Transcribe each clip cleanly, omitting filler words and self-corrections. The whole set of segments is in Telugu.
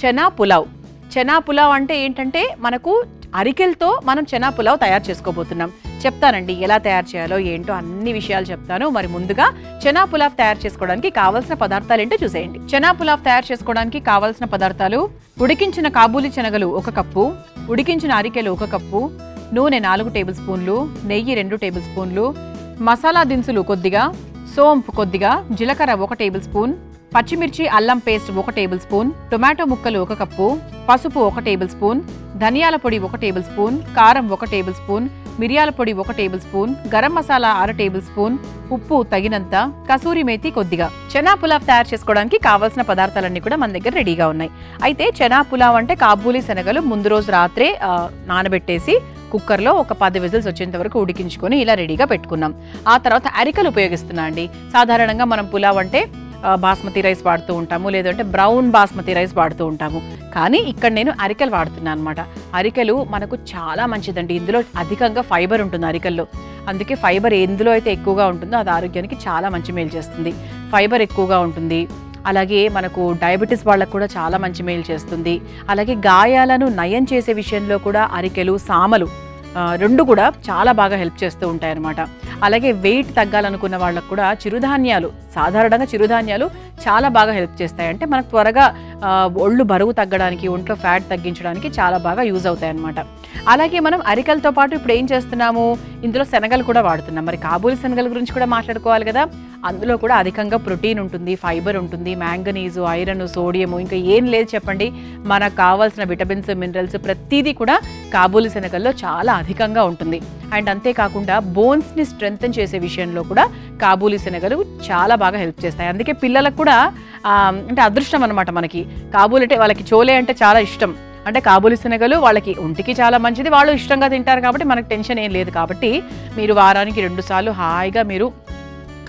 చనా పులావ్. చనా పులావ్ అంటే ఏంటంటే మనకు అరికెలతో మనం చనా పులావ్ తయారు చేసుకోబోతున్నాం. చెప్తానండి ఎలా తయారు చేయాలో ఏంటో అన్ని విషయాలు చెప్తాను. మరి ముందుగా చనా పులావ్ తయారు చేసుకోవడానికి కావాల్సిన పదార్థాలు ఏంటో చూసేయండి. చనా పులావ్ తయారు చేసుకోవడానికి కావాల్సిన పదార్థాలు: ఉడికించిన కాబూలి శనగలు 1 కప్పు, ఉడికించిన అరికెలు 1 కప్పు, నూనె 4 టేబుల్ స్పూన్లు, నెయ్యి 2 టేబుల్ స్పూన్లు, మసాలా దినుసులు కొద్దిగా, సోంపు కొద్దిగా, జీలకర్ర 1 టేబుల్ స్పూన్, పచ్చిమిర్చి అల్లం పేస్ట్ 1 టేబుల్ స్పూన్, టొమాటో ముక్కలు 1 కప్పు, పసుపు 1 టేబుల్ స్పూన్, ధనియాల పొడి 1 టేబుల్ స్పూన్, కారం 1 టేబుల్ స్పూన్, మిరియాల పొడి 1 table spoon, garam masala 1/2 table spoon, ఉప్పు తగినంత, కసూరి మేతి కొద్దిగా. చనా పులావ్ తయారు చేసుకోవడానికి కావాల్సిన పదార్థాలన్నీ కూడా మన దగ్గర రెడీగా ఉన్నాయి. అయితే చనా పులావ్ అంటే కాబూలి శనగలు ముందు రోజు రాత్రే నానబెట్టేసి కుక్కర్లో ఒక 10 విజిల్స్ వచ్చేంత వరకు ఉడికించుకొని ఇలా రెడీగా పెట్టుకున్నాం. ఆ తర్వాత అరికలు ఉపయోగిస్తున్నా అండి. సాధారణంగా మనం పులావ్ అంటే బాస్మతి రైస్ వాడుతూ ఉంటాము, లేదంటే బ్రౌన్ బాస్మతి రైస్ వాడుతూ ఉంటాము. కానీ ఇక్కడ నేను అరికెలు వాడుతున్నాను అనమాట. అరికెలు మనకు చాలా మంచిదండి. ఇందులో అధికంగా ఫైబర్ ఉంటుంది అరికెల్లో. అందుకే ఫైబర్ ఎందులో అయితే ఎక్కువగా ఉంటుందో అది ఆరోగ్యానికి చాలా మంచి మేలు చేస్తుంది. ఫైబర్ ఎక్కువగా ఉంటుంది. అలాగే మనకు డయాబెటీస్ వాళ్ళకు కూడా చాలా మంచి మేలు చేస్తుంది. అలాగే గాయాలను నయం చేసే విషయంలో కూడా అరికెలు, సామలు రెండు కూడా చాలా బాగా హెల్ప్ చేస్తూ ఉంటాయి అన్నమాట. అలాగే వెయిట్ తగ్గాలనుకున్న వాళ్ళకు కూడా చిరుధాన్యాలు, సాధారణంగా చిరుధాన్యాలు చాలా బాగా హెల్ప్ చేస్తాయి. అంటే మనకు త్వరగా ఒళ్ళు బరువు తగ్గడానికి, ఒంట్లో ఫ్యాట్ తగ్గించడానికి చాలా బాగా యూజ్ అవుతాయి అన్నమాట. అలాగే మనం అరికలతో పాటు ఇప్పుడు ఏం చేస్తున్నాము, ఇందులో శనగలు కూడా వాడుతున్నాం. మరి కాబూలి శనగల గురించి కూడా మాట్లాడుకోవాలి కదా. అందులో కూడా అధికంగా ప్రోటీన్ ఉంటుంది, ఫైబర్ ఉంటుంది, మ్యాంగనీసు, ఐరన్, సోడియము, ఇంకా ఏం లేదు చెప్పండి. మనకు కావాల్సిన విటమిన్స్, మినరల్స్ ప్రతిదీ కూడా కాబూలి శనగల్లో చాలా అధికంగా ఉంటుంది. అండ్ అంతేకాకుండా బోన్స్ని స్ట్రెంగ్తన్ చేసే విషయంలో కూడా కాబూలి శనగలు చాలా బాగా హెల్ప్ చేస్తాయి. అందుకే పిల్లలకు కూడా అంటే అదృష్టం అనమాట. మనకి కాబూలి అంటే వాళ్ళకి చోలే అంటే చాలా ఇష్టం. అంటే కాబూలి శనగలు వాళ్ళకి ఒంటికి చాలా మంచిది, వాళ్ళు ఇష్టంగా తింటారు కాబట్టి మనకు టెన్షన్ ఏం లేదు. కాబట్టి మీరు వారానికి 2 సార్లు హాయిగా మీరు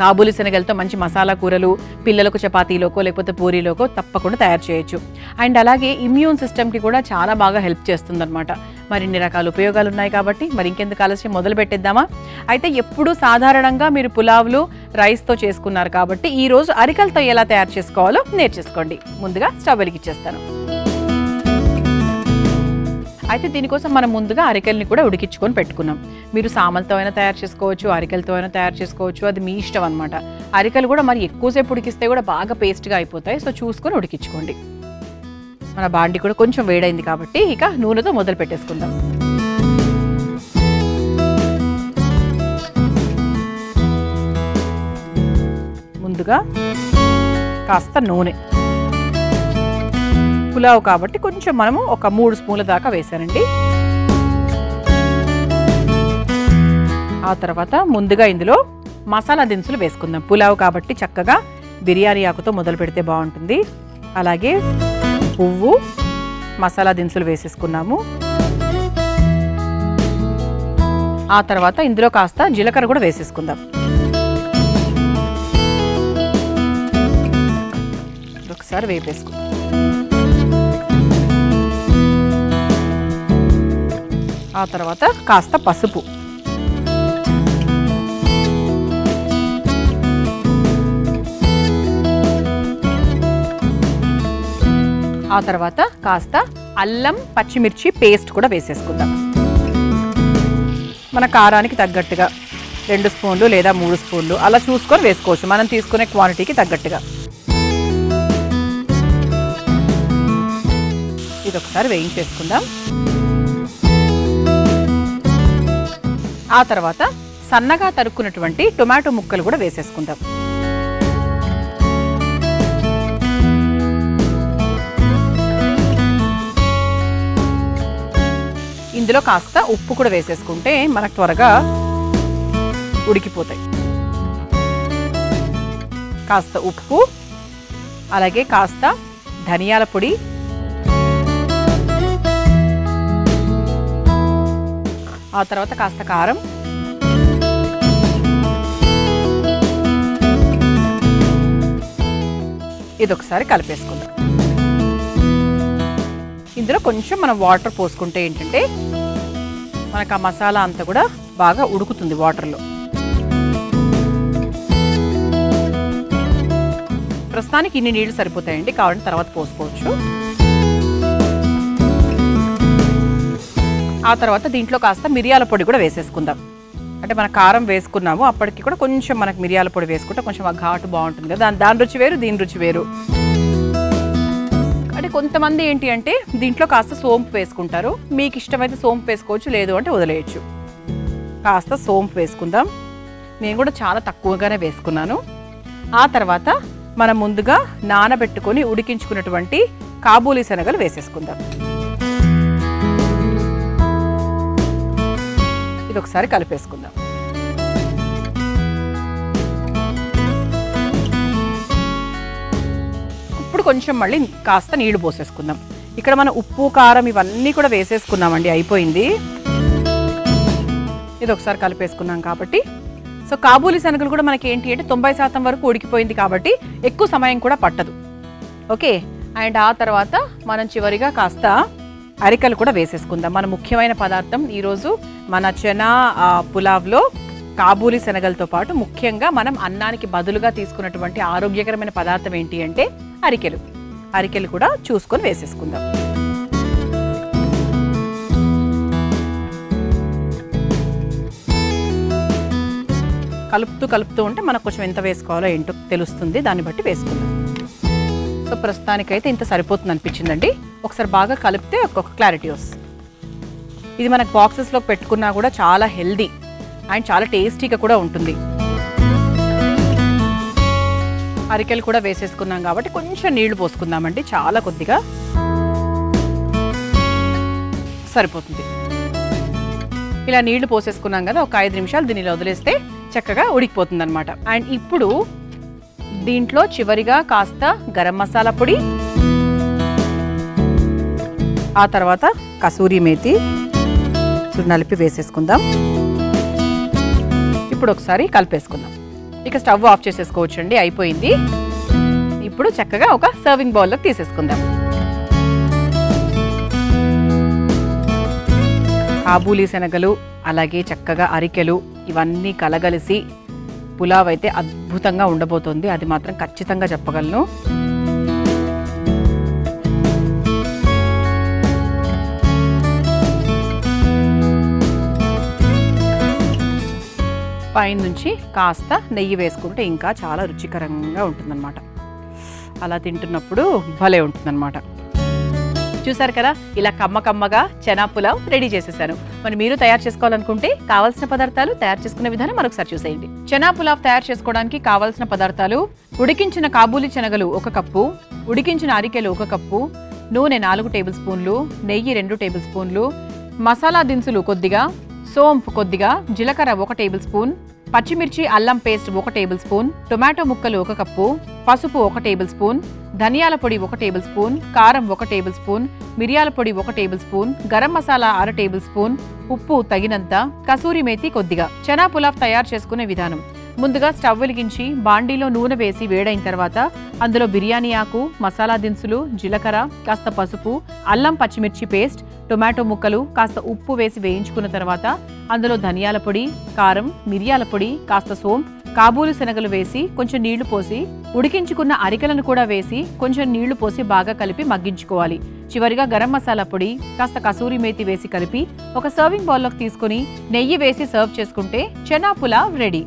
కాబూలి శనగలతో మంచి మసాలా కూరలు పిల్లలకు చపాతీలోకో లేకపోతే పూరీలోకో తప్పకుండా తయారు చేయొచ్చు. అండ్ అలాగే ఇమ్యూన్ సిస్టమ్కి కూడా చాలా బాగా హెల్ప్ చేస్తుందన్నమాట. మరిన్ని రకాల ఉపయోగాలు ఉన్నాయి కాబట్టి మరి ఇంకెందుకు ఆలస్యం, మొదలు పెట్టేద్దామా? అయితే ఎప్పుడు సాధారణంగా మీరు పులావ్లు రైస్తో చేసుకున్నారు కాబట్టి ఈరోజు అరికలతో ఎలా తయారు చేసుకోవాలో నేర్చేసుకోండి. ముందుగా స్టవ్ వెలిగించేస్తాను. అయితే దీనికోసం మనం ముందుగా అరికెల్ని కూడా ఉడికించుకొని పెట్టుకున్నాం. మీరు సామలతో అయినా తయారు చేసుకోవచ్చు, అరికెలతో అయినా తయారు చేసుకోవచ్చు, అది మీ ఇష్టం అనమాట. అరికెలు కూడా మరి ఎక్కువసేపు ఉడికిస్తే కూడా బాగా పేస్ట్గా అయిపోతాయి. సో చూసుకొని ఉడికించుకోండి. మన బాండి కూడా కొంచెం వేడైంది కాబట్టి ఇక నూనెతో మొదలు పెట్టేసుకుందాం. ముందుగా కాస్త నూనె, పులావ్ కాబట్టి కొంచెం మనము ఒక 3 స్పూన్ల దాకా వేసానండి. ఆ తర్వాత ముందుగా ఇందులో మసాలా దినుసులు వేసుకుందాం. పులావ్ కాబట్టి చక్కగా బిర్యానీ ఆకుతో మొదలు పెడితే బాగుంటుంది. అలాగే పువ్వు, మసాలా దినుసులు వేసేసుకున్నాము. ఆ తర్వాత ఇందులో కాస్త జీలకర్ర కూడా వేసేసుకుందాం. ఒకసారి వేపేసుకుందాం. ఆ తర్వాత కాస్త పసుపు, ఆ తర్వాత కాస్త అల్లం పచ్చిమిర్చి పేస్ట్ కూడా వేసేసుకుందాం. మన కారానికి తగ్గట్టుగా 2 స్పూన్లు లేదా 3 స్పూన్లు అలా చూసుకొని వేసుకోవచ్చు, మనం తీసుకునే క్వాంటిటీకి తగ్గట్టుగా. ఇది ఒకసారి వేయించేసుకుందాం. ఆ తర్వాత సన్నగా తరుక్కున్నటువంటి టొమాటో ముక్కలు కూడా వేసేసుకుందాం. ఇందులో కాస్త ఉప్పు కూడా వేసేసుకుంటే మనకు త్వరగా ఉడికిపోతాయి. కాస్త ఉప్పు, అలాగే కాస్త ధనియాల పొడి, ఆ తర్వాత కాస్త కారం, ఇది ఒకసారి కలిపేసుకుందాం. ఇందులో కొంచెం మనం వాటర్ పోసుకుంటే ఏంటంటే మనకు ఆ మసాలా అంతా కూడా బాగా ఉడుకుతుంది వాటర్లో. ప్రస్తుతానికి ఇన్ని నీళ్లు సరిపోతాయండి, కావాలంటే తర్వాత పోసుకోవచ్చు. ఆ తర్వాత దీంట్లో కాస్త మిరియాల పొడి కూడా వేసేసుకుందాం. అంటే మన కారం వేసుకున్నాము, అప్పటికి కూడా కొంచెం మనకు మిరియాల పొడి వేసుకుంటే కొంచెం ఆ ఘాటు బాగుంటుంది కదా, దాని రుచి వేరు, దీని రుచి వేరు. అంటే కొంతమంది ఏంటి అంటే దీంట్లో కాస్త సోంపు వేసుకుంటారు, మీకు ఇష్టమైతే సోంపు వేసుకోవచ్చు, లేదు అంటే వదిలేయచ్చు. కాస్త సోంపు వేసుకుందాం. నేను కూడా చాలా తక్కువగానే వేసుకున్నాను. ఆ తర్వాత మనం ముందుగా నానబెట్టుకొని ఉడికించుకున్నటువంటి కాబూలీ శనగలు వేసేసుకుందాం. ఇది ఒకసారి కలిపేసుకుందాం. ఇప్పుడు కొంచెం మళ్ళీ కాస్త నీళ్లు పోసేసుకుందాం. ఇక్కడ మనం ఉప్పు కారం ఇవన్నీ కూడా వేసేసుకున్నామండి, అయిపోయింది. ఇది ఒకసారి కలిపేసుకున్నాం కాబట్టి సో కాబూలీ శనగలు కూడా మనకి ఏంటి అంటే 90% వరకు ఉడికిపోయింది కాబట్టి ఎక్కువ సమయం కూడా పట్టదు. ఓకే, అండ్ ఆ తర్వాత మనం చివరిగా కాస్త అరికలు కూడా వేసేసుకుందాం. మన ముఖ్యమైన పదార్థం ఈరోజు మన చెనా పులావ్లో కాబూలీ శనగలతో పాటు ముఖ్యంగా మనం అన్నానికి బదులుగా తీసుకున్నటువంటి ఆరోగ్యకరమైన పదార్థం ఏంటి అంటే అరికెలు. అరికెలు కూడా చూసుకొని వేసేసుకుందాం. కలుపుతూ ఉంటే మనకు కొంచెం ఎంత వేసుకోవాలో ఏంటో తెలుస్తుంది, దాన్ని బట్టి వేసుకుందాం. సో ప్రస్తుతానికైతే ఇంత సరిపోతుంది అనిపించిందండి. ఒకసారి బాగా కలిపితే ఒక క్లారిటీ వస్తుంది. ఇది మనకు బాక్సెస్లో పెట్టుకున్నా కూడా చాలా హెల్దీ అండ్ చాలా టేస్టీగా కూడా ఉంటుంది. అరికెలు కూడా వేసేసుకున్నాం కాబట్టి కొంచెం నీళ్లు పోసుకుందామండి, చాలా కొద్దిగా సరిపోతుంది. ఇలా నీళ్లు పోసేసుకున్నాం కదా, ఒక 5 నిమిషాలు దీనిలో వదిలేస్తే చక్కగా ఉడికిపోతుంది అనమాట. అండ్ ఇప్పుడు దీంట్లో చివరిగా కాస్త గరం మసాలా పొడి, ఆ తర్వాత కసూరి మేతి నలిపి వేసేసుకుందాం. ఇప్పుడు ఒకసారి కలిపేసుకుందాం. ఇక స్టవ్ ఆఫ్ చేసేసుకోవచ్చు అండి, అయిపోయింది. ఇప్పుడు చక్కగా ఒక సర్వింగ్ బౌల్లోకి తీసేసుకుందాం. కాబూలీ శనగలు అలాగే చక్కగా అరికెలు ఇవన్నీ కలగలిసి పులావ్ అయితే అద్భుతంగా ఉండబోతోంది, అది మాత్రం ఖచ్చితంగా చెప్పగలను. పైనుంచి కాస్త నెయ్యి వేసుకుంటే ఇంకా చాలా రుచికరంగా ఉంటుందన్నమాట. అలా తింటున్నప్పుడు భలే ఉంటుందన్నమాట. చూసారు కదా, ఇలా కమ్మగా చెనా పులావ్ రెడీ చేసేసాను. మరి మీరు తయారు చేసుకోవాలనుకుంటే కావాల్సిన పదార్థాలు, తయారు చేసుకునే విధానం మరొకసారి చూసేయండి. చెనా పులావ్ తయారు చేసుకోవడానికి కావాల్సిన పదార్థాలు: ఉడికించిన కాబూలీ శనగలు 1 కప్పు, ఉడికించిన అరికెలు 1 కప్పు, నూనె 4 టేబుల్ స్పూన్లు, నెయ్యి 2 టేబుల్ స్పూన్లు, మసాలా దినుసులు కొద్దిగా, సోంపు కొద్దిగా, జీలకర్ర 1 టేబుల్ స్పూన్, పచ్చిమిర్చి అల్లం పేస్ట్ 1 టేబుల్ స్పూన్, టొమాటో ముక్కలు 1 కప్పు, పసుపు 1 టేబుల్ స్పూన్, ధనియాల పొడి 1 టేబుల్ స్పూన్, కారం 1 టేబుల్ స్పూన్, మిరియాల పొడి 1 table spoon, garam masala 1/2 table spoon, ఉప్పు తగినంత, కసూరి మేతి కొద్దిగా. చెనా పులావ్ తయారు చేసుకునే విధానం: ముందుగా స్టవ్ వెలిగించి బాండీలో నూనె వేసి వేడైన తర్వాత అందులో బిర్యానీ ఆకు, మసాలా దినుసులు, జీలకర్ర, కాస్త పసుపు, అల్లం పచ్చిమిర్చి పేస్ట్, టొమాటో ముక్కలు, కాస్త ఉప్పు వేసి వేయించుకున్న తర్వాత అందులో ధనియాల పొడి, కారం, మిరియాల పొడి, కాస్త సోంపు, కాబూలీ శనగలు వేసి కొంచెం నీళ్లు పోసి ఉడికించుకున్న అరికెలను కూడా వేసి కొంచెం నీళ్లు పోసి బాగా కలిపి మగ్గించుకోవాలి. చివరిగా గరం మసాలా పొడి, కాస్త కసూరి మేతి వేసి కలిపి ఒక సర్వింగ్ బౌల్లోకి తీసుకుని నెయ్యి వేసి సర్వ్ చేసుకుంటే చెనా పులావ్ రెడీ.